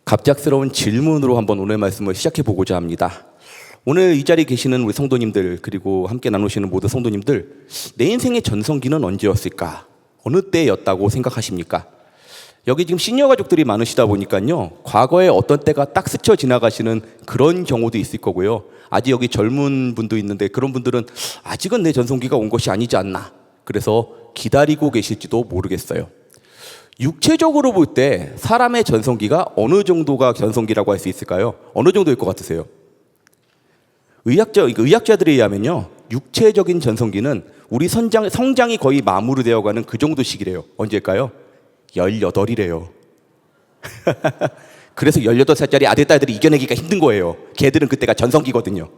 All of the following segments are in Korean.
갑작스러운 질문으로 한번 오늘 말씀을 시작해 보고자 합니다. 오늘 이 자리에 계시는 우리 성도님들, 그리고 함께 나누시는 모든 성도님들, 내 인생의 전성기는 언제였을까? 어느 때였다고 생각하십니까? 여기 지금 시니어 가족들이 많으시다 보니까요, 과거에 어떤 때가 딱 스쳐 지나가시는 그런 경우도 있을 거고요. 아직 여기 젊은 분도 있는데 그런 분들은 아직은 내 전성기가 온 것이 아니지 않나, 그래서 기다리고 계실지도 모르겠어요. 육체적으로 볼 때 사람의 전성기가 어느 정도가 전성기라고 할 수 있을까요? 어느 정도일 것 같으세요? 의학자들에 의하면요, 육체적인 전성기는 우리 성장이 거의 마무리되어가는 그 정도 시기래요. 언제일까요? 18이래요. 그래서 18살짜리 아들, 딸들이 이겨내기가 힘든 거예요. 걔들은 그때가 전성기거든요.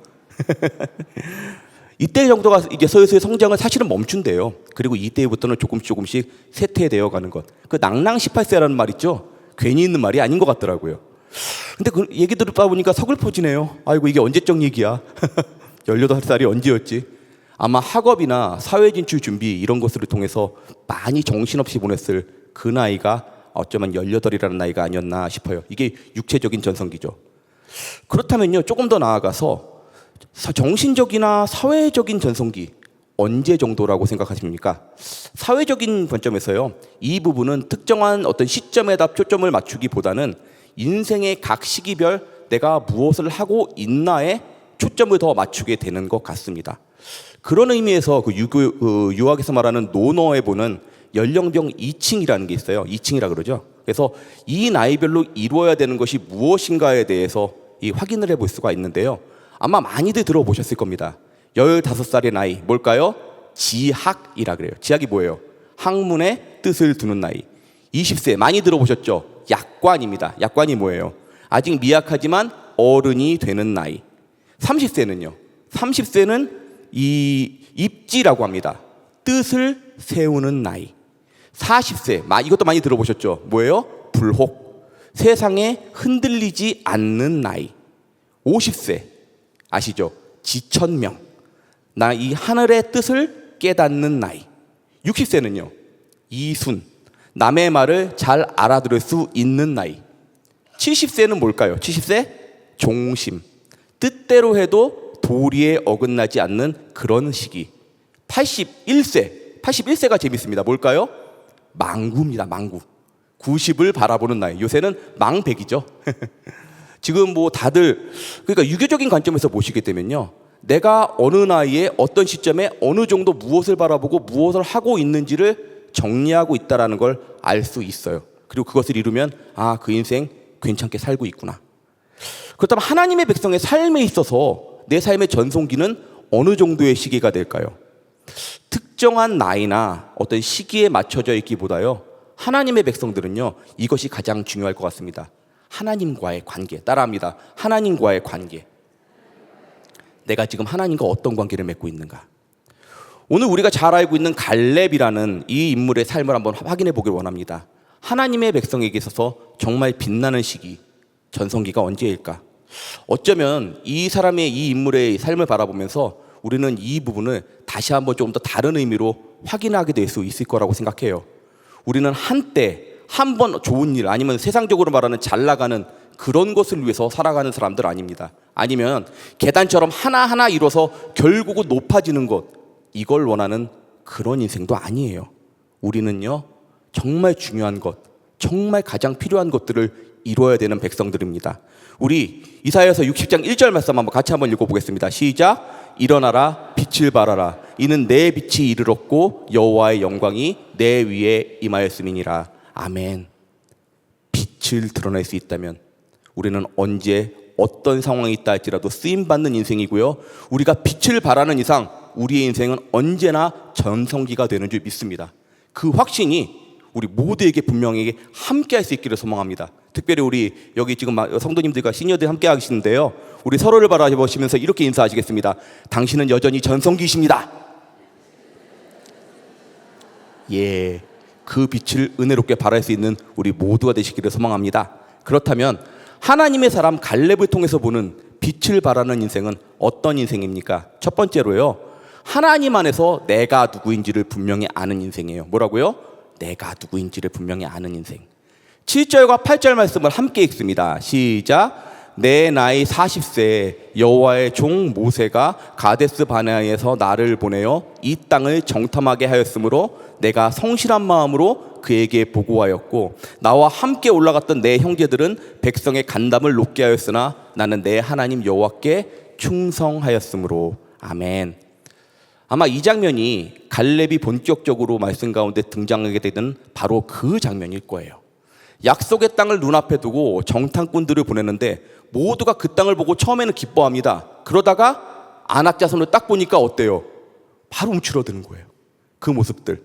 이때 정도가 이제 슬슬 성장을 사실은 멈춘대요. 그리고 이때부터는 조금씩 쇠퇴되어 가는 것. 그 낭낭 18세라는 말 있죠? 괜히 있는 말이 아닌 것 같더라고요. 근데 그 얘기 들었다 보니까 서글퍼지네요. 아이고, 이게 언제적 얘기야? 18살이 언제였지? 아마 학업이나 사회 진출 준비 이런 것을 통해서 많이 정신없이 보냈을 그 나이가 어쩌면 18이라는 나이가 아니었나 싶어요. 이게 육체적인 전성기죠. 그렇다면요, 조금 더 나아가서 정신적이나 사회적인 전성기 언제 정도라고 생각하십니까? 사회적인 관점에서요, 이 부분은 특정한 어떤 시점에다 초점을 맞추기보다는 인생의 각 시기별 내가 무엇을 하고 있나에 초점을 더 맞추게 되는 것 같습니다. 그런 의미에서 유학에서 말하는 논어에 보는 연령별 2층이라는 게 있어요. 2층이라 그러죠. 그래서 이 나이별로 이루어야 되는 것이 무엇인가에 대해서 확인을 해볼 수가 있는데요. 아마 많이들 들어보셨을 겁니다. 15살의 나이, 뭘까요? 지학이라 그래요. 지학이 뭐예요? 학문의 뜻을 두는 나이. 20세, 많이 들어보셨죠? 약관입니다. 약관이 뭐예요? 아직 미약하지만 어른이 되는 나이. 30세는요? 30세는 이 입지라고 합니다. 뜻을 세우는 나이. 40세, 이것도 많이 들어보셨죠? 뭐예요? 불혹. 세상에 흔들리지 않는 나이. 50세, 아시죠? 지천명. 나 이 하늘의 뜻을 깨닫는 나이. 60세는요? 이순. 남의 말을 잘 알아들을 수 있는 나이. 70세는 뭘까요? 70세? 종심. 뜻대로 해도 도리에 어긋나지 않는 그런 시기. 81세. 81세가 재밌습니다. 뭘까요? 망구입니다. 망구. 90을 바라보는 나이. 요새는 망백이죠. 지금 다들, 그러니까 유교적인 관점에서 보시게 되면요, 내가 어느 나이에 어떤 시점에 어느 정도 무엇을 바라보고 무엇을 하고 있는지를 정리하고 있다는 걸 알 수 있어요. 그리고 그것을 이루면 그 인생 괜찮게 살고 있구나. 그렇다면 하나님의 백성의 삶에 있어서 내 삶의 전성기는 어느 정도의 시기가 될까요? 특정한 나이나 어떤 시기에 맞춰져 있기보다요, 하나님의 백성들은요, 이것이 가장 중요할 것 같습니다. 하나님과의 관계. 따라합니다. 하나님과의 관계. 내가 지금 하나님과 어떤 관계를 맺고 있는가? 오늘 우리가 잘 알고 있는 갈렙이라는 이 인물의 삶을 한번 확인해 보길 원합니다. 하나님의 백성에게 있어서 정말 빛나는 시기, 전성기가 언제일까? 어쩌면 이 사람의, 이 인물의 삶을 바라보면서 우리는 이 부분을 다시 한번 조금 더 다른 의미로 확인하게 될 수 있을 거라고 생각해요. 우리는 한때 한 번 좋은 일, 아니면 세상적으로 말하는 잘 나가는 그런 것을 위해서 살아가는 사람들 아닙니다. 아니면 계단처럼 하나하나 이뤄서 결국은 높아지는 것, 이걸 원하는 그런 인생도 아니에요. 우리는요, 정말 중요한 것, 정말 가장 필요한 것들을 이루어야 되는 백성들입니다. 우리 이사야서 60장 1절 말씀 같이 한번 읽어보겠습니다. 시작. 일어나라, 빛을 발하라. 이는 내 빛이 이르렀고 여호와의 영광이 내 위에 임하였음이니라. 아멘. 빛을 드러낼 수 있다면 우리는 언제 어떤 상황이 있다 할지라도 쓰임받는 인생이고요, 우리가 빛을 발하는 이상 우리의 인생은 언제나 전성기가 되는 줄 믿습니다. 그 확신이 우리 모두에게 분명히 함께 할 수 있기를 소망합니다. 특별히 우리 여기 지금 성도님들과 시니어들 함께 하시는데요, 우리 서로를 바라보시면서 이렇게 인사하시겠습니다. 당신은 여전히 전성기이십니다. 예, 그 빛을 은혜롭게 발할 수 있는 우리 모두가 되시기를 소망합니다. 그렇다면 하나님의 사람 갈렙을 통해서 보는 빛을 발하는 인생은 어떤 인생입니까? 첫 번째로요, 하나님 안에서 내가 누구인지를 분명히 아는 인생이에요. 뭐라고요? 내가 누구인지를 분명히 아는 인생. 7절과 8절 말씀을 함께 읽습니다. 시작. 내 나이 40세 여호와의 종 모세가 가데스 바네아에서 나를 보내어 이 땅을 정탐하게 하였으므로 내가 성실한 마음으로 그에게 보고하였고 나와 함께 올라갔던 내 형제들은 백성의 간담을 높게 하였으나 나는 내 하나님 여호와께 충성하였으므로. 아멘. 아마 이 장면이 갈렙이 본격적으로 말씀 가운데 등장하게 되는 바로 그 장면일 거예요. 약속의 땅을 눈앞에 두고 정탐꾼들을 보내는데 모두가 그 땅을 보고 처음에는 기뻐합니다. 그러다가 아낙 자손을 딱 보니까 어때요? 바로 움츠러드는 거예요. 그 모습들.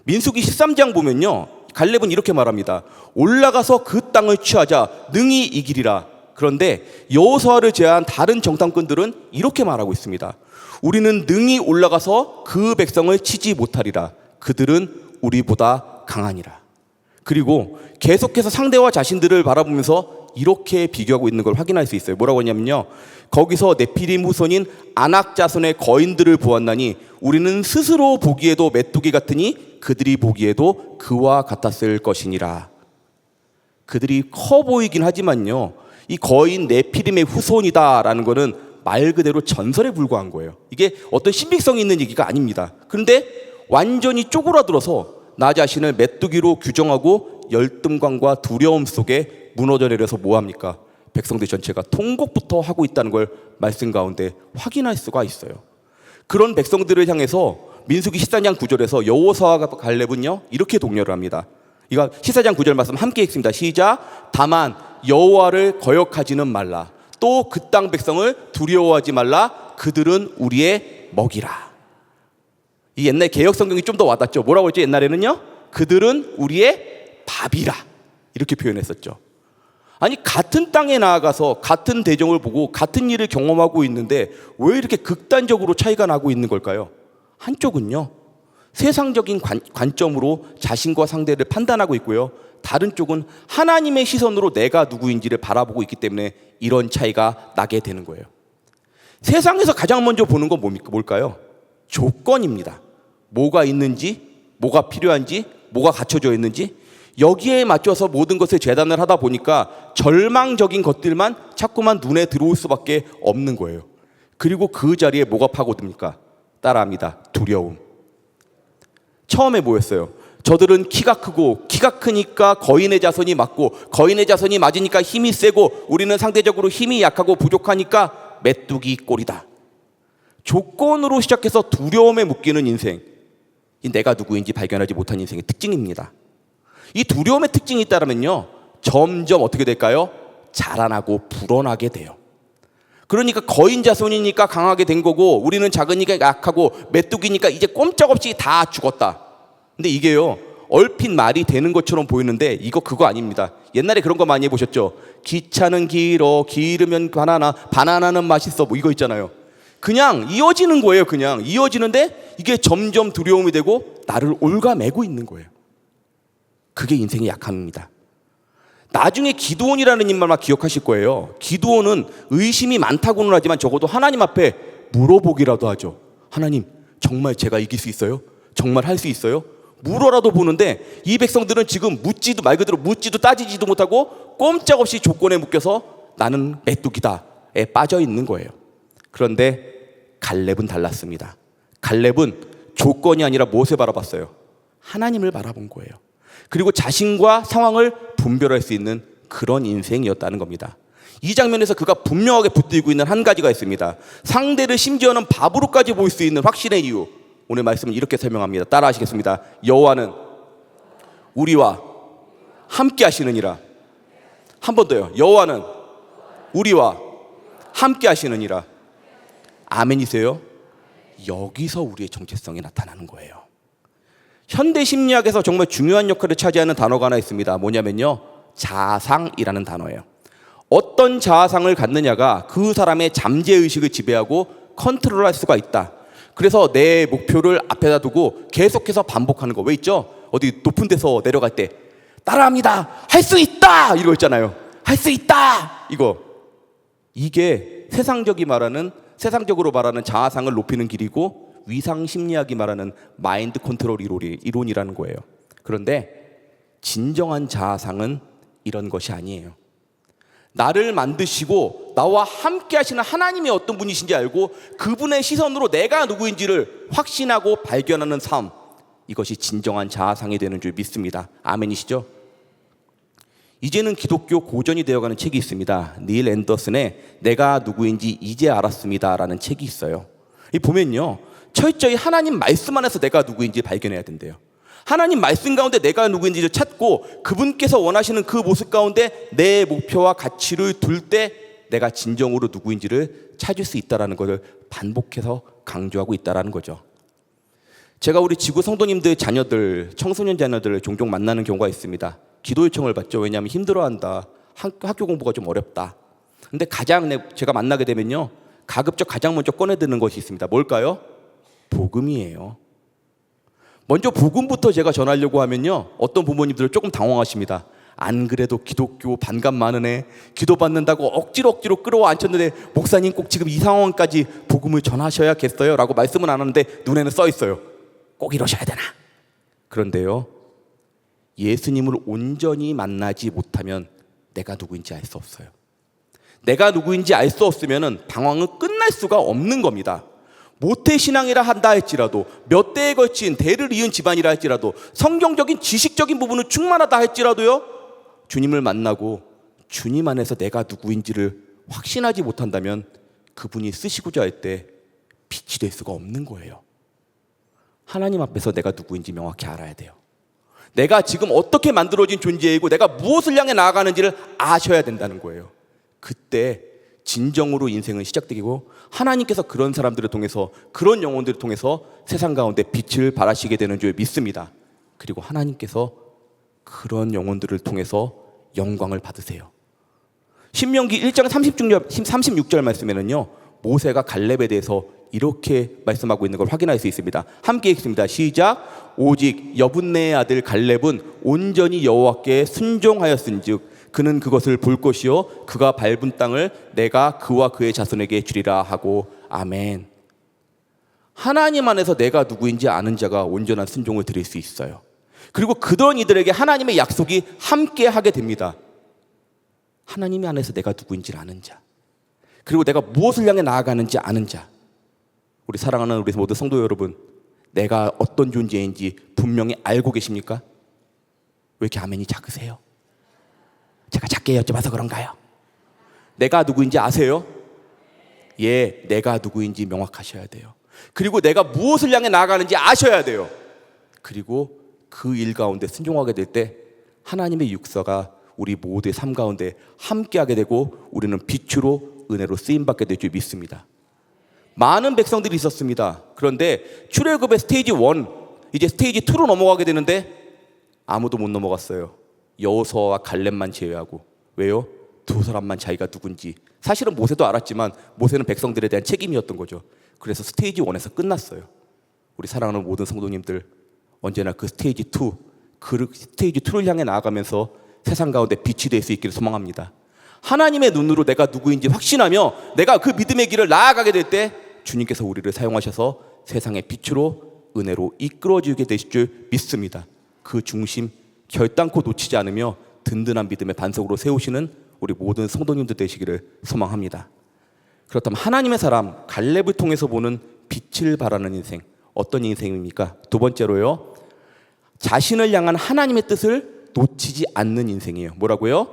민수기 13장 보면요, 갈렙은 이렇게 말합니다. 올라가서 그 땅을 취하자 능히 이기리라. 그런데 여호수아를 제외한 다른 정탐꾼들은 이렇게 말하고 있습니다. 우리는 능히 올라가서 그 백성을 치지 못하리라. 그들은 우리보다 강하니라. 그리고 계속해서 상대와 자신들을 바라보면서 이렇게 비교하고 있는 걸 확인할 수 있어요. 뭐라고 하냐면요, 거기서 네피림 후손인 아낙 자손의 거인들을 보았나니 우리는 스스로 보기에도 메뚜기 같으니 그들이 보기에도 그와 같았을 것이니라. 그들이 커 보이긴 하지만요, 이 거인 네피림의 후손이다라는 거는 말 그대로 전설에 불과한 거예요. 이게 어떤 신빙성이 있는 얘기가 아닙니다. 그런데 완전히 쪼그라들어서 나 자신을 메뚜기로 규정하고 열등감과 두려움 속에 무너져 내려서 뭐합니까? 백성들 전체가 통곡부터 하고 있다는 걸 말씀 가운데 확인할 수가 있어요. 그런 백성들을 향해서 민수기 14장 9절에서 여호수아와 갈렙은요 이렇게 독려를 합니다. 이거 14장 9절 말씀 함께 읽습니다. 시작. 다만 여호와를 거역하지는 말라. 또 그 땅 백성을 두려워하지 말라. 그들은 우리의 먹이라. 이 옛날 개역 성경이 좀 더 와닿죠. 뭐라고 했죠? 옛날에는요, 그들은 우리의 밥이라 이렇게 표현했었죠. 아니, 같은 땅에 나아가서 같은 대정을 보고 같은 일을 경험하고 있는데 왜 이렇게 극단적으로 차이가 나고 있는 걸까요? 한쪽은요, 세상적인 관점으로 자신과 상대를 판단하고 있고요, 다른 쪽은 하나님의 시선으로 내가 누구인지를 바라보고 있기 때문에 이런 차이가 나게 되는 거예요. 세상에서 가장 먼저 보는 건 뭘까요? 조건입니다. 뭐가 있는지, 뭐가 필요한지, 뭐가 갖춰져 있는지, 여기에 맞춰서 모든 것을 재단을 하다 보니까 절망적인 것들만 자꾸만 눈에 들어올 수밖에 없는 거예요. 그리고 그 자리에 뭐가 파고듭니까? 따라합니다. 두려움. 처음에 뭐였어요? 저들은 키가 크고 키가 크니까 거인의 자손이 맞고 거인의 자손이 맞으니까 힘이 세고 우리는 상대적으로 힘이 약하고 부족하니까 메뚜기 꼴이다. 조건으로 시작해서 두려움에 묶이는 인생, 이 내가 누구인지 발견하지 못한 인생의 특징입니다. 이 두려움의 특징이 있다면요, 점점 어떻게 될까요? 자라나고 불어나게 돼요. 그러니까 거인 자손이니까 강하게 된 거고 우리는 작으니까 약하고 메뚜기니까 이제 꼼짝없이 다 죽었다. 근데 이게요, 얼핏 말이 되는 것처럼 보이는데 이거 그거 아닙니다. 옛날에 그런 거 많이 해보셨죠? 기차는 길어, 길으면 바나나, 바나나는 맛있어, 뭐 이거 있잖아요. 그냥 이어지는 거예요. 그냥 이어지는데 이게 점점 두려움이 되고 나를 옭아매고 있는 거예요. 그게 인생의 약함입니다. 나중에 기드온이라는 인물만 기억하실 거예요. 기드온은 의심이 많다고는 하지만 적어도 하나님 앞에 물어보기라도 하죠. 하나님, 정말 제가 이길 수 있어요? 정말 할 수 있어요? 물어라도 보는데 이 백성들은 지금 묻지도 말 그대로 묻지도 따지지도 못하고 꼼짝없이 조건에 묶여서 나는 메뚜기다에 빠져 있는 거예요. 그런데 갈렙은 달랐습니다. 갈렙은 조건이 아니라 무엇을 바라봤어요? 하나님을 바라본 거예요. 그리고 자신과 상황을 분별할 수 있는 그런 인생이었다는 겁니다. 이 장면에서 그가 분명하게 붙들고 있는 한 가지가 있습니다. 상대를 심지어는 밥으로까지 볼 수 있는 확신의 이유. 오늘 말씀은 이렇게 설명합니다. 따라 하시겠습니다. 여호와는 우리와 함께 하시느니라. 한 번 더요. 여호와는 우리와 함께 하시느니라. 아멘이세요? 여기서 우리의 정체성이 나타나는 거예요. 현대 심리학에서 정말 중요한 역할을 차지하는 단어가 하나 있습니다. 뭐냐면요, 자상이라는 단어예요. 어떤 자아상을 갖느냐가 그 사람의 잠재의식을 지배하고 컨트롤할 수가 있다. 그래서 내 목표를 앞에다 두고 계속해서 반복하는 거. 왜 있죠? 어디 높은 데서 내려갈 때 따라합니다. 할 수 있다. 이거 있잖아요. 할 수 있다. 이게 세상적으로 말하는 자아상을 높이는 길이고 위상 심리학이 말하는 마인드 컨트롤 이론이라는 거예요. 그런데 진정한 자아상은 이런 것이 아니에요. 나를 만드시고 나와 함께 하시는 하나님이 어떤 분이신지 알고 그분의 시선으로 내가 누구인지를 확신하고 발견하는 삶, 이것이 진정한 자아상이 되는 줄 믿습니다. 아멘이시죠? 이제는 기독교 고전이 되어가는 책이 있습니다. 닐 앤더슨의 내가 누구인지 이제 알았습니다 라는 책이 있어요. 이 보면요, 철저히 하나님 말씀 안에서 내가 누구인지 발견해야 된대요. 하나님 말씀 가운데 내가 누구인지를 찾고 그분께서 원하시는 그 모습 가운데 내 목표와 가치를 둘 때 내가 진정으로 누구인지를 찾을 수 있다는 것을 반복해서 강조하고 있다는 거죠. 제가 우리 지구 성도님들 자녀들, 청소년 자녀들을 종종 만나는 경우가 있습니다. 기도 요청을 받죠. 왜냐하면 힘들어한다. 학교 공부가 좀 어렵다. 근데 가장 제가 만나게 되면요, 가급적 가장 먼저 꺼내드는 것이 있습니다. 뭘까요? 복음이에요. 먼저 복음부터 제가 전하려고 하면요, 어떤 부모님들은 조금 당황하십니다. 안 그래도 기독교 반감 많은 애 기도 받는다고 억지로 끌어안쳤는데 목사님 꼭 지금 이 상황까지 복음을 전하셔야겠어요? 라고 말씀은 안 하는데 눈에는 써 있어요. 꼭 이러셔야 되나? 그런데요, 예수님을 온전히 만나지 못하면 내가 누구인지 알 수 없어요. 내가 누구인지 알 수 없으면 방황은 끝날 수가 없는 겁니다. 모태신앙이라 한다 할지라도, 몇 대에 걸친 대를 이은 집안이라 할지라도, 성경적인 지식적인 부분은 충만하다 할지라도요, 주님을 만나고 주님 안에서 내가 누구인지를 확신하지 못한다면 그분이 쓰시고자 할 때 빛이 될 수가 없는 거예요. 하나님 앞에서 내가 누구인지 명확히 알아야 돼요. 내가 지금 어떻게 만들어진 존재이고 내가 무엇을 향해 나아가는지를 아셔야 된다는 거예요. 그때 진정으로 인생은 시작되고 하나님께서 그런 사람들을 통해서, 그런 영혼들을 통해서 세상 가운데 빛을 발하시게 되는 줄 믿습니다. 그리고 하나님께서 그런 영혼들을 통해서 영광을 받으세요. 신명기 1장 36절 말씀에는요, 모세가 갈렙에 대해서 이렇게 말씀하고 있는 걸 확인할 수 있습니다. 함께 읽습니다. 시작. 오직 여분네의 아들 갈렙은 온전히 여호와께 순종하였은즉 그는 그것을 볼 것이요 그가 밟은 땅을 내가 그와 그의 자손에게 주리라 하고. 아멘. 하나님 안에서 내가 누구인지 아는 자가 온전한 순종을 드릴 수 있어요. 그리고 그런 이들에게 하나님의 약속이 함께 하게 됩니다. 하나님 안에서 내가 누구인지를 아는 자, 그리고 내가 무엇을 향해 나아가는지 아는 자. 우리 사랑하는 우리 모든 성도 여러분, 내가 어떤 존재인지 분명히 알고 계십니까? 왜 이렇게 아멘이 작으세요? 제가 작게 여쭤봐서 그런가요? 내가 누구인지 아세요? 예, 내가 누구인지 명확하셔야 돼요. 그리고 내가 무엇을 향해 나아가는지 아셔야 돼요. 그리고 그 일 가운데 순종하게 될 때 하나님의 육사가 우리 모두의 삶 가운데 함께하게 되고 우리는 빛으로 은혜로 쓰임받게 될 줄 믿습니다. 많은 백성들이 있었습니다. 그런데 출애굽의 스테이지 1, 이제 스테이지 2로 넘어가게 되는데 아무도 못 넘어갔어요. 여호수아와 갈렙만 제외하고. 왜요? 두 사람만 자기가 누군지. 사실은 모세도 알았지만 모세는 백성들에 대한 책임이었던 거죠. 그래서 스테이지 1에서 끝났어요. 우리 사랑하는 모든 성도님들, 언제나 그 스테이지 2, 그 스테이지 2를 향해 나아가면서 세상 가운데 빛이 될 수 있기를 소망합니다. 하나님의 눈으로 내가 누구인지 확신하며 내가 그 믿음의 길을 나아가게 될 때 주님께서 우리를 사용하셔서 세상의 빛으로 은혜로 이끌어주게 되실 줄 믿습니다. 그 중심 결단코 놓치지 않으며 든든한 믿음의 반석으로 세우시는 우리 모든 성도님들 되시기를 소망합니다. 그렇다면 하나님의 사람 갈렙을 통해서 보는 빛을 바라는 인생, 어떤 인생입니까? 두 번째로요, 자신을 향한 하나님의 뜻을 놓치지 않는 인생이에요. 뭐라고요?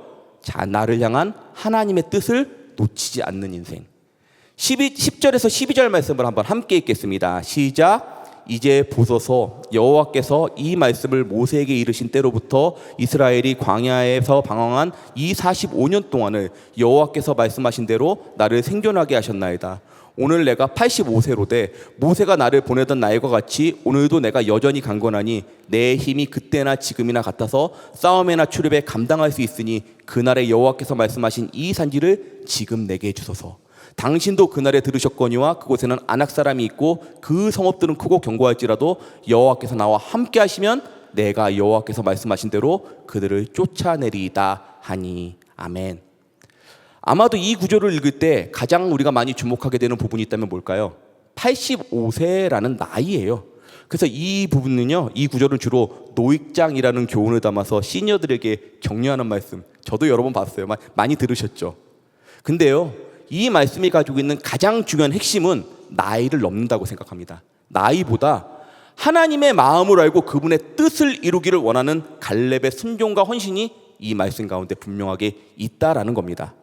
나를 향한 하나님의 뜻을 놓치지 않는 인생. 10절에서 12절 말씀을 한번 함께 읽겠습니다. 시작. 이제 보소서, 여호와께서 이 말씀을 모세에게 이르신 때로부터 이스라엘이 광야에서 방황한 이 45년 동안을 여호와께서 말씀하신 대로 나를 생존하게 하셨나이다. 오늘 내가 85세로 돼 모세가 나를 보내던 날과 같이 오늘도 내가 여전히 강건하니 내 힘이 그때나 지금이나 같아서 싸움에나 출입에 감당할 수 있으니 그날에 여호와께서 말씀하신 이 산지를 지금 내게 주소서. 당신도 그날에 들으셨거니와 그곳에는 아낙 사람이 있고 그 성읍들은 크고 견고할지라도 여호와께서 나와 함께 하시면 내가 여호와께서 말씀하신 대로 그들을 쫓아내리이다 하니. 아멘. 아마도 이 구절을 읽을 때 가장 우리가 많이 주목하게 되는 부분이 있다면 뭘까요? 85세라는 나이예요. 그래서 이 부분은요, 이 구절은 주로 노익장이라는 교훈을 담아서 시니어들에게 격려하는 말씀, 저도 여러 번 봤어요. 많이 들으셨죠. 근데요, 이 말씀이 가지고 있는 가장 중요한 핵심은 나이를 넘는다고 생각합니다. 나이보다 하나님의 마음을 알고 그분의 뜻을 이루기를 원하는 갈렙의 순종과 헌신이 이 말씀 가운데 분명하게 있다라는 겁니다.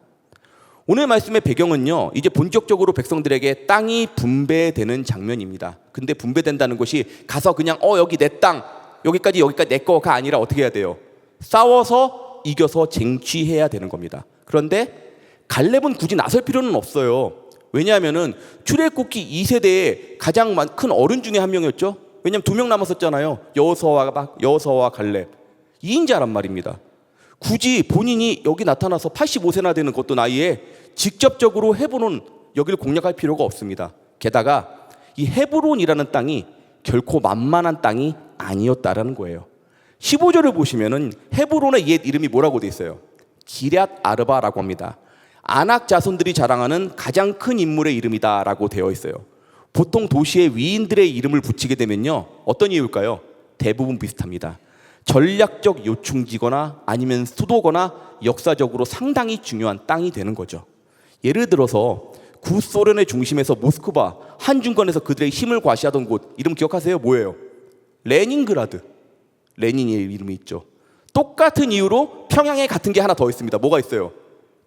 오늘 말씀의 배경은요, 이제 본격적으로 백성들에게 땅이 분배되는 장면입니다. 근데 분배된다는 것이 가서 그냥 여기 내 땅, 여기까지 내 거가 아니라 어떻게 해야 돼요? 싸워서 이겨서 쟁취해야 되는 겁니다. 그런데 갈렙은 굳이 나설 필요는 없어요. 왜냐하면은 출애굽기 2세대의 가장 큰 어른 중에 한 명이었죠. 왜냐하면 2명 남았었잖아요. 여호수아와 갈렙. 2인자란 말입니다. 굳이 본인이 여기 나타나서 85세나 되는 것도 나이에 직접적으로 헤브론 여기를 공략할 필요가 없습니다. 게다가 이 헤브론이라는 땅이 결코 만만한 땅이 아니었다라는 거예요. 15절을 보시면은 헤브론의 옛 이름이 뭐라고 돼 있어요? 기럇 아르바라고 합니다. 아낙 자손들이 자랑하는 가장 큰 인물의 이름이다라고 되어 있어요. 보통 도시의 위인들의 이름을 붙이게 되면요, 어떤 이유일까요? 대부분 비슷합니다. 전략적 요충지거나 아니면 수도거나 역사적으로 상당히 중요한 땅이 되는 거죠. 예를 들어서 구소련의 중심에서 모스크바, 한중권에서 그들의 힘을 과시하던 곳 이름 기억하세요? 뭐예요? 레닌그라드. 레닌의 이름이 있죠. 똑같은 이유로 평양에 같은 게 하나 더 있습니다. 뭐가 있어요?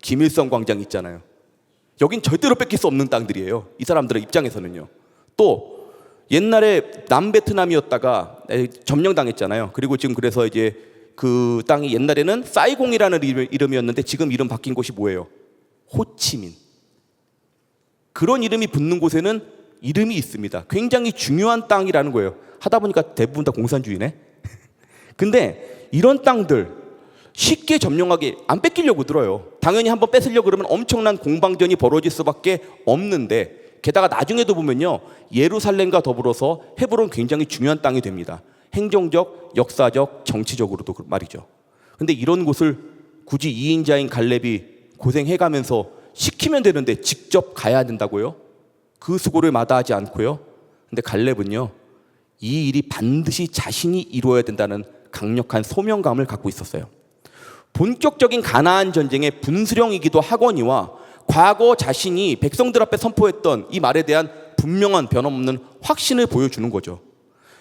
김일성 광장 있잖아요. 여긴 절대로 뺏길 수 없는 땅들이에요. 이 사람들의 입장에서는요. 또 옛날에 남베트남이었다가 점령당했잖아요. 그리고 지금 그래서 이제 그 땅이 옛날에는 사이공이라는 이름이었는데 지금 이름 바뀐 곳이 뭐예요? 호치민. 그런 이름이 붙는 곳에는 이름이 있습니다. 굉장히 중요한 땅이라는 거예요. 하다 보니까 대부분 다 공산주의네. 근데 이런 땅들 쉽게 점령하게 안 뺏기려고 들어요. 당연히 한번 뺏으려고 그러면 엄청난 공방전이 벌어질 수밖에 없는데, 게다가 나중에도 보면요, 예루살렘과 더불어서 헤브론 굉장히 중요한 땅이 됩니다. 행정적, 역사적, 정치적으로도 말이죠. 근데 이런 곳을 굳이 2인자인 갈렙이 고생해가면서 시키면 되는데 직접 가야 된다고요? 그 수고를 마다하지 않고요. 근데 갈렙은요, 이 일이 반드시 자신이 이루어야 된다는 강력한 소명감을 갖고 있었어요. 본격적인 가나안 전쟁의 분수령이기도 하거니와 과거 자신이 백성들 앞에 선포했던 이 말에 대한 분명한 변함없는 확신을 보여주는 거죠.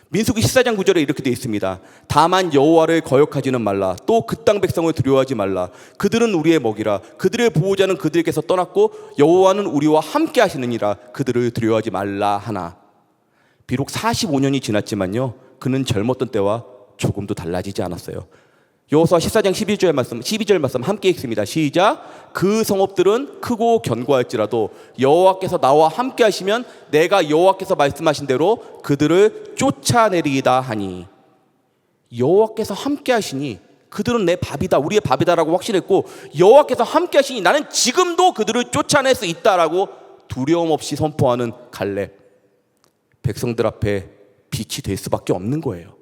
민수기 14장 9절에 이렇게 되어 있습니다. 다만 여호와를 거역하지는 말라. 또 그 땅 백성을 두려워하지 말라. 그들은 우리의 먹이라. 그들의 보호자는 그들에게서 떠났고 여호와는 우리와 함께 하시느니라. 그들을 두려워하지 말라 하나. 비록 45년이 지났지만요, 그는 젊었던 때와 조금도 달라지지 않았어요. 여호수아 14장 12절 말씀 함께 읽습니다. 시작. 그 성읍들은 크고 견고할지라도 여호와께서 나와 함께 하시면 내가 여호와께서 말씀하신 대로 그들을 쫓아내리이다 하니. 여호와께서 함께 하시니 그들은 내 밥이다, 우리의 밥이다라고 확신했고, 여호와께서 함께 하시니 나는 지금도 그들을 쫓아낼 수 있다라고 두려움 없이 선포하는 갈렙. 백성들 앞에 빛이 될 수밖에 없는 거예요.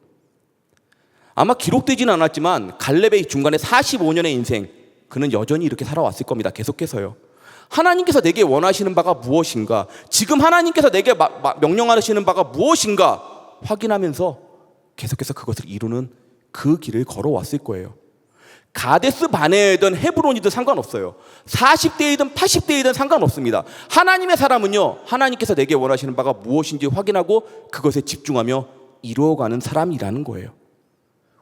아마 기록되지는 않았지만 갈렙의 중간에 45년의 인생, 그는 여전히 이렇게 살아왔을 겁니다. 계속해서요. 하나님께서 내게 원하시는 바가 무엇인가, 지금 하나님께서 내게 명령하시는 바가 무엇인가 확인하면서 계속해서 그것을 이루는 그 길을 걸어왔을 거예요. 가데스 바네이든 헤브론이든 상관없어요. 40대이든 80대이든 상관없습니다. 하나님의 사람은요, 하나님께서 내게 원하시는 바가 무엇인지 확인하고 그것에 집중하며 이루어가는 사람이라는 거예요.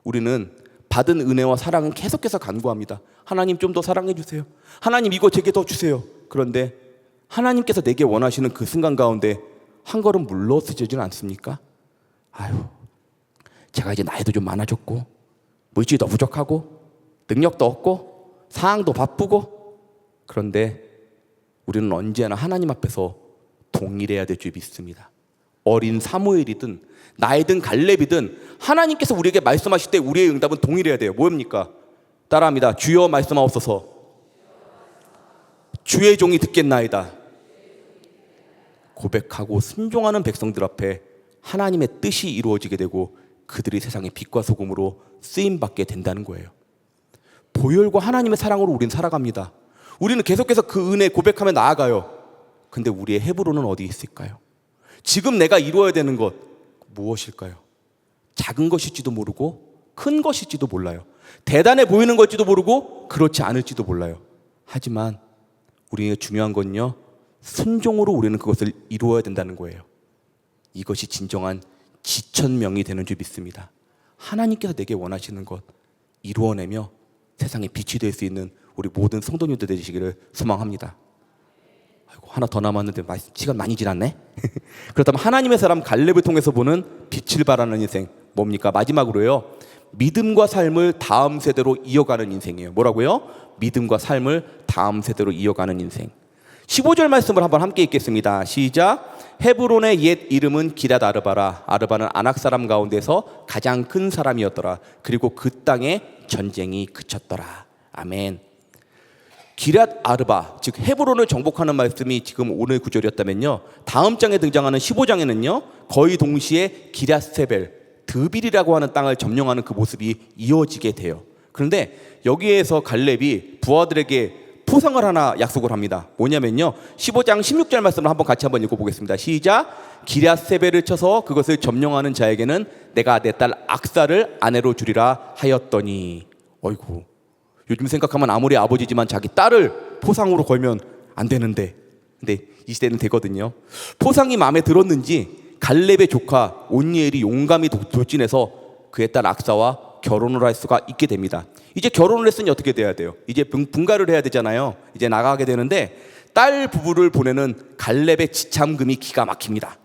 우리는 받은 은혜와 사랑은 계속해서 간구합니다. 하나님 좀 더 사랑해 주세요. 하나님 이거 제게 더 주세요. 그런데 하나님께서 내게 원하시는 그 순간 가운데 한 걸음 물러서지는 않습니까? 아유, 제가 이제 나이도 좀 많아졌고 물질도 부족하고 능력도 없고 상황도 바쁘고, 그런데 우리는 언제나 하나님 앞에서 동일해야 될 줄 믿습니다. 어린 사무엘이든 나이든 갈렙이든 하나님께서 우리에게 말씀하실 때 우리의 응답은 동일해야 돼요. 뭐입니까? 따라합니다. 주여 말씀하옵소서. 주의 종이 듣겠나이다. 고백하고 순종하는 백성들 앞에 하나님의 뜻이 이루어지게 되고 그들이 세상의 빛과 소금으로 쓰임받게 된다는 거예요. 보혈과 하나님의 사랑으로 우리는 살아갑니다. 우리는 계속해서 그 은혜 고백하며 나아가요. 근데 우리의 헤브론은 어디 있을까요? 지금 내가 이루어야 되는 것, 무엇일까요? 작은 것일지도 모르고 큰 것일지도 몰라요. 대단해 보이는 것일지도 모르고 그렇지 않을지도 몰라요. 하지만 우리에게 중요한 건요, 순종으로 우리는 그것을 이루어야 된다는 거예요. 이것이 진정한 지천명이 되는 줄 믿습니다. 하나님께서 내게 원하시는 것 이루어내며 세상에 빛이 될 수 있는 우리 모든 성도님들 되시기를 소망합니다. 아이고, 하나 더 남았는데 시간 많이 지났네. 그렇다면 하나님의 사람 갈렙을 통해서 보는 빛을 발하는 인생 뭡니까? 마지막으로요, 믿음과 삶을 다음 세대로 이어가는 인생이에요. 뭐라고요? 믿음과 삶을 다음 세대로 이어가는 인생. 15절 말씀을 한번 함께 읽겠습니다. 시작. 헤브론의 옛 이름은 기럇 아르바라. 아르바는 아낙 사람 가운데서 가장 큰 사람이었더라. 그리고 그 땅에 전쟁이 그쳤더라. 아멘. 기럇 아르바, 즉 헤브론을 정복하는 말씀이 지금 오늘 구절이었다면요, 다음 장에 등장하는 15장에는요 거의 동시에 기럇세벨, 드빌이라고 하는 땅을 점령하는 그 모습이 이어지게 돼요. 그런데 여기에서 갈렙이 부하들에게 포상을 하나 약속을 합니다. 뭐냐면요, 15장 16절 말씀을 같이 한번 읽어보겠습니다. 시작. 기럇세벨을 쳐서 그것을 점령하는 자에게는 내가 내 딸 악사를 아내로 주리라 하였더니. 어이구, 요즘 생각하면 아무리 아버지지만 자기 딸을 포상으로 걸면 안 되는데, 근데 이 시대는 되거든요. 포상이 마음에 들었는지 갈렙의 조카 온니엘이 용감히 돌진해서 그의 딸 악사와 결혼을 할 수가 있게 됩니다. 이제 결혼을 했으니 어떻게 돼야 돼요? 이제 분가를 해야 되잖아요. 이제 나가게 되는데 딸 부부를 보내는 갈렙의 지참금이 기가 막힙니다.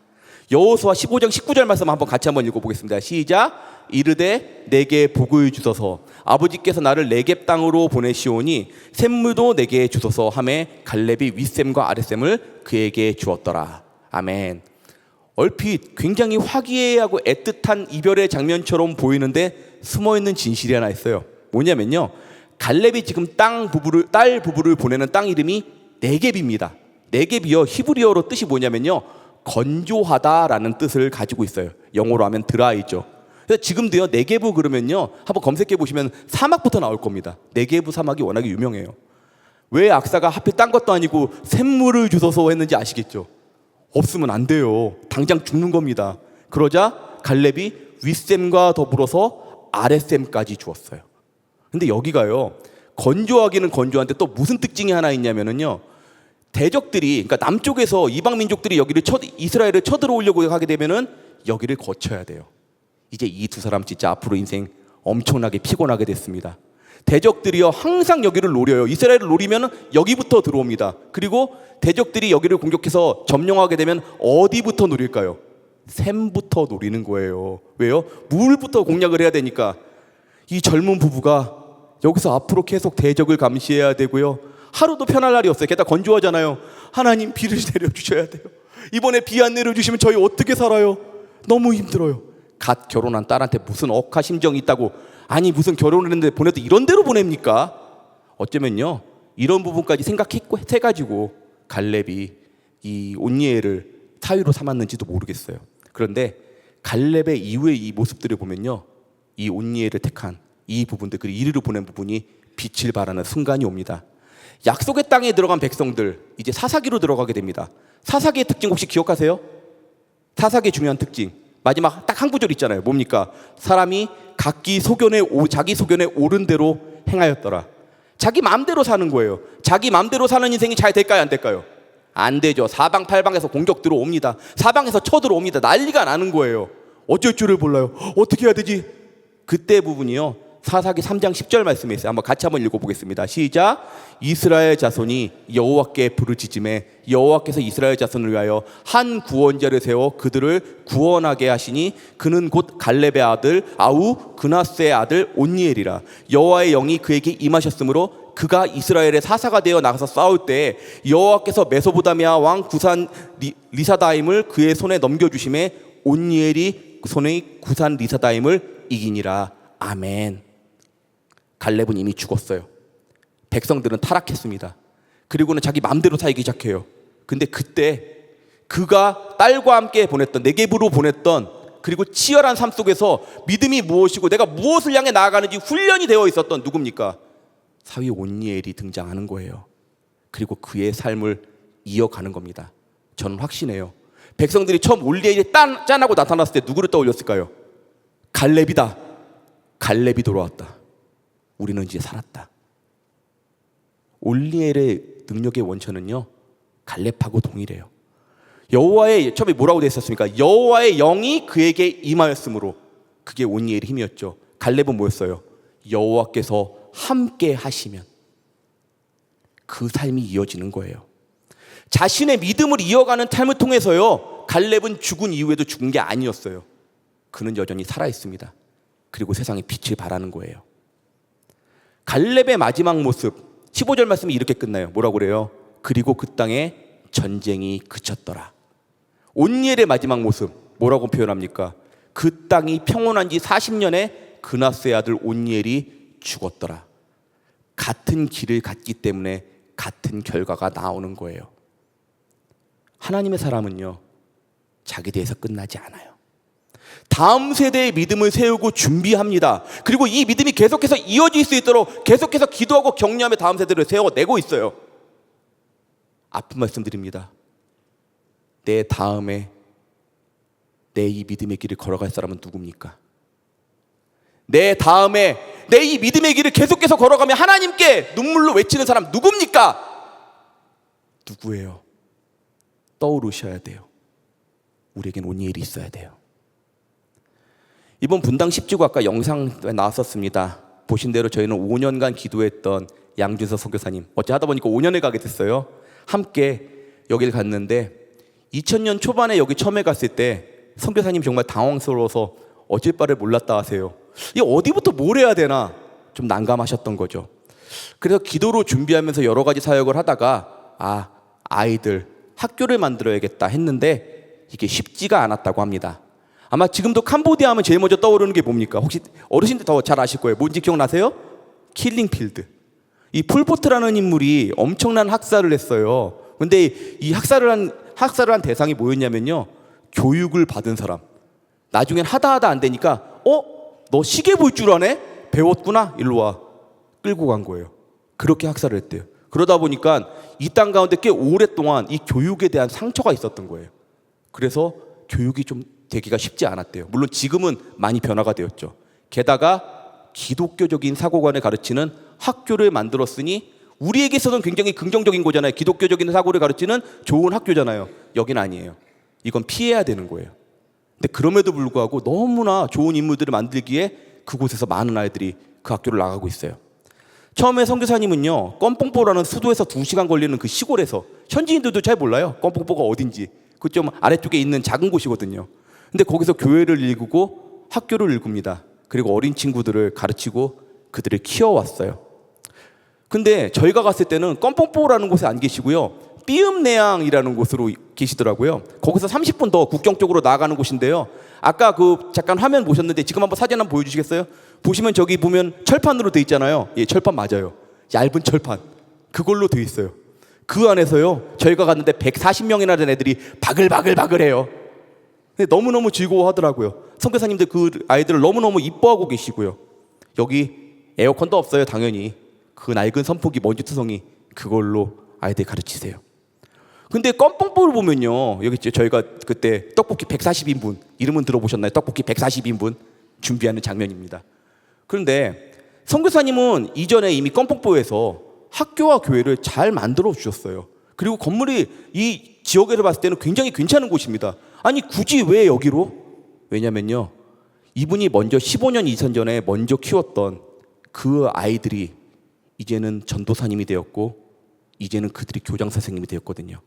여호수아 15장 19절 말씀 같이 한번 읽어보겠습니다. 시작. 이르되 내게 복을 주소서. 아버지께서 나를 네겝 땅으로 보내시오니 샘물도 내게 주소서 하매 갈렙이 윗샘과 아랫샘을 그에게 주었더라. 아멘. 얼핏 굉장히 화기애애하고 애틋한 이별의 장면처럼 보이는데 숨어있는 진실이 하나 있어요. 뭐냐면요, 갈렙이 지금 딸 부부를 보내는 땅 이름이 네겝입니다. 네겝이요, 히브리어로 뜻이 뭐냐면요, 건조하다라는 뜻을 가지고 있어요. 영어로 하면 드라이죠. 그래서 지금도요, 네겝을 그러면요, 한번 검색해 보시면 사막부터 나올 겁니다. 네겝 사막이 워낙에 유명해요. 왜 악사가 하필 딴 것도 아니고 샘물을 주소서 했는지 아시겠죠? 없으면 안 돼요. 당장 죽는 겁니다. 그러자 갈렙이 윗샘과 더불어서 아랫샘까지 주었어요. 근데 여기가요, 건조하기는 건조한데 또 무슨 특징이 하나 있냐면요, 대적들이, 그러니까 남쪽에서 이방 민족들이 이스라엘을 쳐들어오려고 하게 되면은 여기를 거쳐야 돼요. 이제 이 두 사람 진짜 앞으로 인생 엄청나게 피곤하게 됐습니다. 대적들이요 항상 여기를 노려요. 이스라엘을 노리면 여기부터 들어옵니다. 그리고 대적들이 여기를 공격해서 점령하게 되면 어디부터 노릴까요? 샘부터 노리는 거예요. 왜요? 물부터 공략을 해야 되니까. 이 젊은 부부가 여기서 앞으로 계속 대적을 감시해야 되고요, 하루도 편할 날이 없어요. 게다가 건조하잖아요. 하나님, 비를 내려주셔야 돼요. 이번에 비 안 내려주시면 저희 어떻게 살아요? 너무 힘들어요. 갓 결혼한 딸한테 무슨 억하 심정이 있다고, 아니 무슨 결혼을 했는데 보내도 이런 데로 보냅니까? 어쩌면요, 이런 부분까지 생각해가지고 갈렙이 이 온니엘을 사위로 삼았는지도 모르겠어요. 그런데 갈렙의 이후의 이 모습들을 보면요, 이 온니엘을 택한 이 부분들, 그리고 이리로 보낸 부분이 빛을 발하는 순간이 옵니다. 약속의 땅에 들어간 백성들, 이제 사사기로 들어가게 됩니다. 사사기의 특징 혹시 기억하세요? 사사기의 중요한 특징, 마지막 딱 한 구절 있잖아요. 뭡니까? 사람이 자기 소견에 옳은 대로 행하였더라. 자기 마음대로 사는 거예요. 자기 마음대로 사는 인생이 잘 될까요? 안 될까요? 안 되죠. 사방팔방에서 공격 들어옵니다. 사방에서 쳐들어옵니다. 난리가 나는 거예요. 어쩔 줄을 몰라요. 어떻게 해야 되지? 그때 부분이요, 사사기 3장 10절 말씀에 있어요. 같이 한번 읽어보겠습니다. 시작. 이스라엘 자손이 여호와께 부르짖음에 여호와께서 이스라엘 자손을 위하여 한 구원자를 세워 그들을 구원하게 하시니 그는 곧 갈렙의 아들 아우 그나스의 아들 온니엘이라. 여호와의 영이 그에게 임하셨으므로 그가 이스라엘의 사사가 되어 나가서 싸울 때 여호와께서 메소보다미아 왕 구산 리사다임을 그의 손에 넘겨주심에 온니엘이 손의 구산 리사다임을 이기니라. 아멘. 갈렙은 이미 죽었어요. 백성들은 타락했습니다. 그리고는 자기 마음대로 살기 시작해요. 근데 그때 그가 딸과 함께 보냈던, 네겝으로 보냈던, 그리고 치열한 삶 속에서 믿음이 무엇이고 내가 무엇을 향해 나아가는지 훈련이 되어 있었던 누굽니까? 사위 온니엘이 등장하는 거예요. 그리고 그의 삶을 이어가는 겁니다. 저는 확신해요. 백성들이 처음 올리엘이 짠하고 나타났을 때 누구를 떠올렸을까요? 갈렙이다. 갈렙이 돌아왔다. 우리는 이제 살았다. 올리엘의 능력의 원천은요, 갈렙하고 동일해요. 여호와의, 처음에 뭐라고 되어 있었습니까? 여호와의 영이 그에게 임하였으므로. 그게 온니엘의 힘이었죠. 갈렙은 뭐였어요? 여호와께서 함께 하시면 그 삶이 이어지는 거예요. 자신의 믿음을 이어가는 삶을 통해서요, 갈렙은 죽은 이후에도 죽은 게 아니었어요. 그는 여전히 살아있습니다. 그리고 세상에 빛을 발하는 거예요. 갈렙의 마지막 모습, 15절 말씀이 이렇게 끝나요. 뭐라고 그래요? 그리고 그 땅에 전쟁이 그쳤더라. 온니엘의 마지막 모습 뭐라고 표현합니까? 그 땅이 평온한 지 40년에 그나스의 아들 온니엘이 죽었더라. 같은 길을 갔기 때문에 같은 결과가 나오는 거예요. 하나님의 사람은요, 자기 대해서 끝나지 않아요. 다음 세대의 믿음을 세우고 준비합니다. 그리고 이 믿음이 계속해서 이어질 수 있도록 계속해서 기도하고 격려하며 다음 세대를 세워내고 있어요. 아픈 말씀 드립니다. 내 다음에 내 이 믿음의 길을 걸어갈 사람은 누굽니까? 내 다음에 내 이 믿음의 길을 계속해서 걸어가며 하나님께 눈물로 외치는 사람 누굽니까? 누구예요? 떠오르셔야 돼요. 우리에겐 온니엘이 있어야 돼요. 이번 분당 10주고 아까 영상에 나왔었습니다. 보신 대로 저희는 5년간 기도했던 양준석 선교사님, 어째 하다 보니까 5년을 가게 됐어요. 함께 여기를 갔는데 2000년 초반에 여기 처음에 갔을 때 선교사님 정말 당황스러워서 어쩔 바를 몰랐다 하세요. 이 어디부터 뭘 해야 되나 좀 난감하셨던 거죠. 그래서 기도로 준비하면서 여러 가지 사역을 하다가 아이들 학교를 만들어야겠다 했는데 이게 쉽지가 않았다고 합니다. 아마 지금도 캄보디아 하면 제일 먼저 떠오르는 게 뭡니까? 혹시 어르신들 더 잘 아실 거예요. 뭔지 기억나세요? 킬링필드. 이 폴포트라는 인물이 엄청난 학살을 했어요. 근데 이 학살을 한 대상이 뭐였냐면요, 교육을 받은 사람. 나중엔 하다 안 되니까 너 시계 볼 줄 아네? 배웠구나? 일로 와. 끌고 간 거예요. 그렇게 학살을 했대요. 그러다 보니까 이 땅 가운데 꽤 오랫동안 이 교육에 대한 상처가 있었던 거예요. 그래서 교육이 좀 되기가 쉽지 않았대요. 물론 지금은 많이 변화가 되었죠. 게다가 기독교적인 사고관을 가르치는 학교를 만들었으니 우리에게 있어서는 굉장히 긍정적인 거잖아요. 기독교적인 사고를 가르치는 좋은 학교잖아요. 여긴 아니에요. 이건 피해야 되는 거예요. 근데 그럼에도 불구하고 너무나 좋은 인물들을 만들기에 그곳에서 많은 아이들이 그 학교를 나가고 있어요. 처음에 선교사님은요, 껌뽕뽀라는 수도에서 2시간 걸리는 그 시골에서, 현지인들도 잘 몰라요. 껌뽕뽀가 어딘지. 그 좀 아래쪽에 있는 작은 곳이거든요. 근데 거기서 교회를 일구고 학교를 일굽니다. 그리고 어린 친구들을 가르치고 그들을 키워왔어요. 근데 저희가 갔을 때는 껌뽕뽀라는 곳에 안 계시고요, 삐음내양이라는 곳으로 계시더라고요. 거기서 30분 더 국경 쪽으로 나아가는 곳인데요. 아까 그 잠깐 화면 보셨는데 지금 한번 사진 한번 보여주시겠어요? 보시면 저기 보면 철판으로 돼 있잖아요. 예, 철판 맞아요. 얇은 철판. 그걸로 돼 있어요. 그 안에서요, 저희가 갔는데 140명이나 된 애들이 바글바글바글해요. 근데 너무너무 즐거워하더라고요. 선교사님들 그 아이들을 너무너무 이뻐하고 계시고요. 여기 에어컨도 없어요, 당연히. 그 낡은 선풍기 먼지투성이, 그걸로 아이들 가르치세요. 근데 껌뽕뽀를 보면요, 여기 저희가 그때 떡볶이 140인분, 이름은 들어보셨나요? 떡볶이 140인분 준비하는 장면입니다. 그런데 선교사님은 이전에 이미 껌뽕뽀에서 학교와 교회를 잘 만들어 주셨어요. 그리고 건물이 이 지역에서 봤을 때는 굉장히 괜찮은 곳입니다. 아니 굳이 왜 여기로? 왜냐면요, 이분이 먼저 15년 이상 전에 먼저 키웠던 그 아이들이 이제는 전도사님이 되었고 이제는 그들이 교장 선생님이 되었거든요.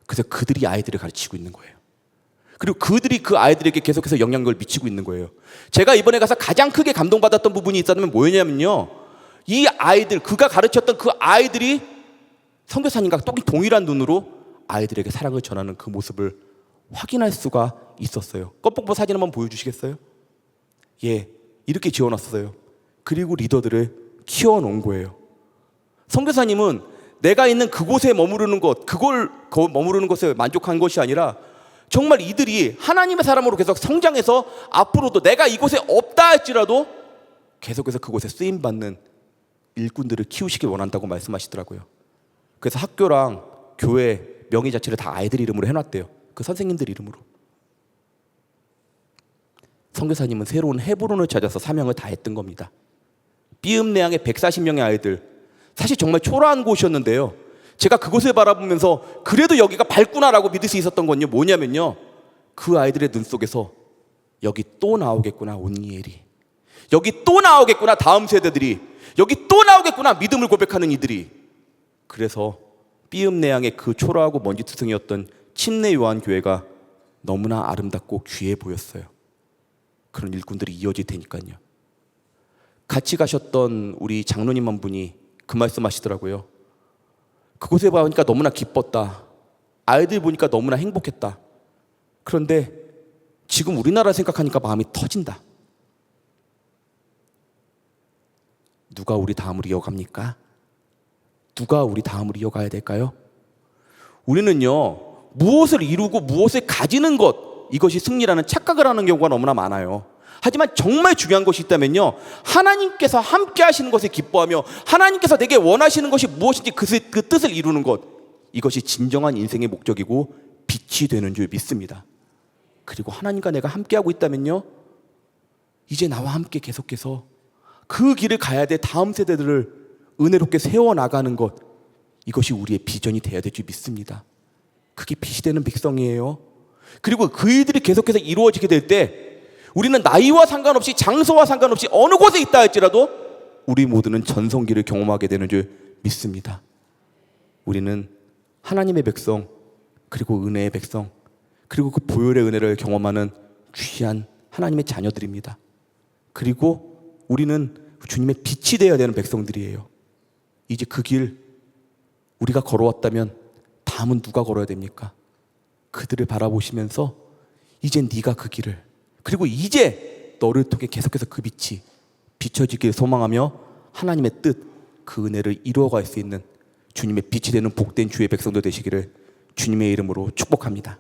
그래서 그들이 아이들을 가르치고 있는 거예요. 그리고 그들이 그 아이들에게 계속해서 영향력을 미치고 있는 거예요. 제가 이번에 가서 가장 크게 감동받았던 부분이 있었다면 뭐였냐면요, 이 아이들, 그가 가르쳤던 그 아이들이 선교사님과 동일한 눈으로 아이들에게 사랑을 전하는 그 모습을 확인할 수가 있었어요. 껌뽕뽀 사진 한번 보여주시겠어요? 예, 이렇게 지어놨어요. 그리고 리더들을 키워놓은 거예요. 선교사님은 내가 있는 그곳에 머무르는 것, 머무르는 것에 만족한 것이 아니라 정말 이들이 하나님의 사람으로 계속 성장해서 앞으로도 내가 이곳에 없다 할지라도 계속해서 그곳에 쓰임받는 일꾼들을 키우시길 원한다고 말씀하시더라고요. 그래서 학교랑 교회 명의 자체를 다 아이들 이름으로 해놨대요. 그 선생님들 이름으로. 선교사님은 새로운 헤브론을 찾아서 사명을 다했던 겁니다. 삐읍내양의 140명의 아이들, 사실 정말 초라한 곳이었는데요. 제가 그곳을 바라보면서 그래도 여기가 밝구나라고 믿을 수 있었던 건요, 뭐냐면요, 그 아이들의 눈 속에서 여기 또 나오겠구나, 온니엘이. 여기 또 나오겠구나, 다음 세대들이. 여기 또 나오겠구나, 믿음을 고백하는 이들이. 그래서 삐읍내양의 그 초라하고 먼지투성이었던 침례 요한교회가 너무나 아름답고 귀해 보였어요. 그런 일꾼들이 이어질 테니까요. 같이 가셨던 우리 장로님 한 분이 그 말씀 하시더라고요. 그곳에 보니까 너무나 기뻤다. 아이들 보니까 너무나 행복했다. 그런데 지금 우리나라 생각하니까 마음이 터진다. 누가 우리 다음으로 이어갑니까? 누가 우리 다음으로 이어가야 될까요? 우리는요, 무엇을 이루고 무엇을 가지는 것, 이것이 승리라는 착각을 하는 경우가 너무나 많아요. 하지만 정말 중요한 것이 있다면요, 하나님께서 함께 하시는 것을 기뻐하며 하나님께서 내게 원하시는 것이 무엇인지 그 뜻을 이루는 것, 이것이 진정한 인생의 목적이고 빛이 되는 줄 믿습니다. 그리고 하나님과 내가 함께하고 있다면요, 이제 나와 함께 계속해서 그 길을 가야 될 다음 세대들을 은혜롭게 세워나가는 것, 이것이 우리의 비전이 되어야 될 줄 믿습니다. 그게 빛이 되는 백성이에요. 그리고 그 일들이 계속해서 이루어지게 될 때 우리는 나이와 상관없이, 장소와 상관없이 어느 곳에 있다 할지라도 우리 모두는 전성기를 경험하게 되는 줄 믿습니다. 우리는 하나님의 백성, 그리고 은혜의 백성, 그리고 그 보혈의 은혜를 경험하는 귀한 하나님의 자녀들입니다. 그리고 우리는 주님의 빛이 되어야 되는 백성들이에요. 이제 그 길 우리가 걸어왔다면 다음은 누가 걸어야 됩니까? 그들을 바라보시면서 이젠 네가 그 길을, 그리고 이제 너를 통해 계속해서 그 빛이 비춰지기를 소망하며 하나님의 뜻, 그 은혜를 이루어갈 수 있는 주님의 빛이 되는 복된 주의 백성들 되시기를 주님의 이름으로 축복합니다.